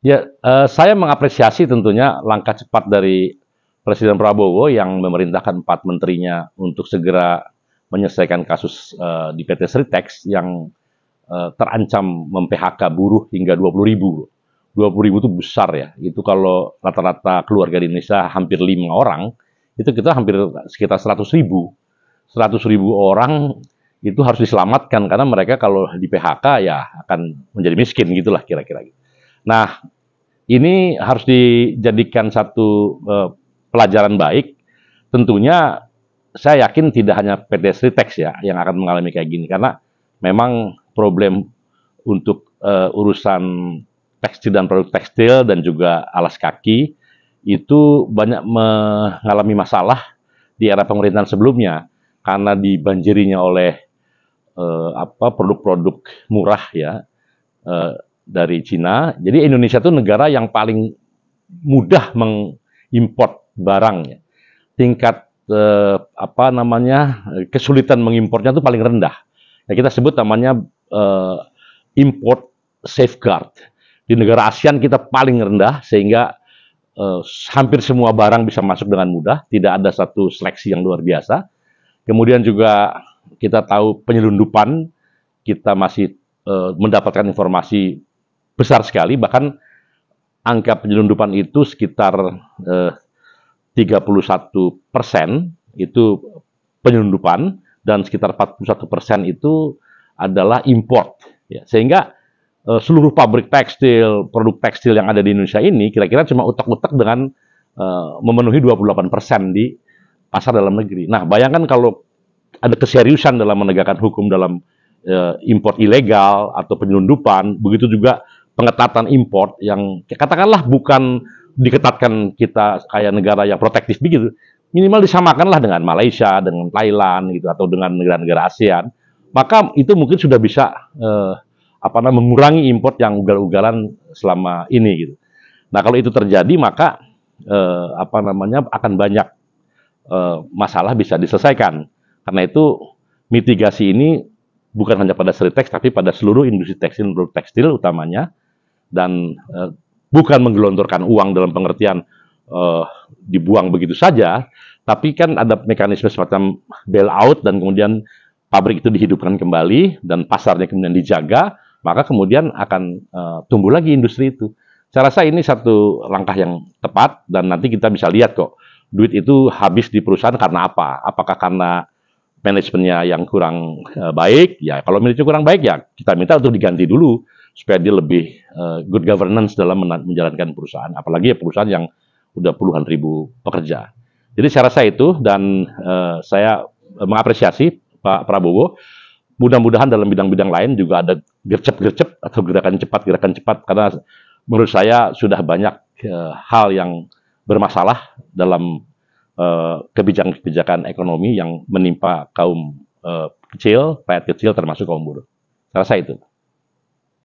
Ya, saya mengapresiasi tentunya langkah cepat dari Presiden Prabowo yang memerintahkan 4 menterinya untuk segera menyelesaikan kasus di PT Sritex yang terancam mem-PHK buruh hingga 20.000. 20.000 itu besar ya. Itu kalau rata-rata keluarga di Indonesia hampir 5 orang, itu kita hampir sekitar 100.000. 100.000 orang itu harus diselamatkan karena mereka kalau di PHK ya akan menjadi miskin gitulah kira-kira. Nah, ini harus dijadikan satu pelajaran baik. Tentunya saya yakin tidak hanya PT Sritex ya yang akan mengalami kayak gini karena memang problem untuk urusan tekstil dan produk tekstil dan juga alas kaki itu banyak mengalami masalah di era pemerintahan sebelumnya karena dibanjirinya oleh produk-produk murah ya dari Cina. Jadi Indonesia itu negara yang paling mudah mengimpor barang ya. Tingkat kesulitan mengimpornya itu paling rendah. Ya, kita sebut namanya import safeguard. Di negara ASEAN kita paling rendah sehingga hampir semua barang bisa masuk dengan mudah, tidak ada satu seleksi yang luar biasa. Kemudian juga kita tahu penyelundupan, kita masih mendapatkan informasi besar sekali, bahkan angka penyelundupan itu sekitar 31% itu penyelundupan dan sekitar 41% itu adalah import. Ya, sehingga seluruh pabrik tekstil, produk tekstil yang ada di Indonesia ini kira-kira cuma utak-utak dengan memenuhi 28% di pasar dalam negeri. Nah, bayangkan kalau ada keseriusan dalam menegakkan hukum dalam import ilegal atau penyelundupan, begitu juga pengetatan import yang katakanlah bukan diketatkan kita kayak negara yang protektif begitu, minimal disamakanlah dengan Malaysia, dengan Thailand gitu atau dengan negara-negara ASEAN, maka itu mungkin sudah bisa mengurangi import yang ugal-ugalan selama ini gitu. Nah, kalau itu terjadi maka akan banyak masalah bisa diselesaikan. Karena itu mitigasi ini bukan hanya pada Sritex tapi pada seluruh industri tekstil dan produk tekstil utamanya, dan bukan menggelontorkan uang dalam pengertian dibuang begitu saja, tapi kan ada mekanisme semacam bailout dan kemudian pabrik itu dihidupkan kembali dan pasarnya kemudian dijaga, maka kemudian akan tumbuh lagi industri itu. Saya rasa ini satu langkah yang tepat dan nanti kita bisa lihat kok duit itu habis di perusahaan karena apa? Apakah karena manajemennya yang kurang baik? Ya kalau manajemennya kurang baik ya kita minta untuk diganti dulu supaya dia lebih good governance dalam menjalankan perusahaan. Apalagi ya perusahaan yang udah puluhan ribu pekerja. Jadi saya rasa itu dan saya mengapresiasi Pak Prabowo. Mudah-mudahan dalam bidang-bidang lain juga ada gercep-gercep atau gerakan cepat karena menurut saya sudah banyak hal yang bermasalah dalam kebijakan-kebijakan ekonomi yang menimpa kaum kecil, rakyat kecil termasuk kaum buruh. Saya rasa itu.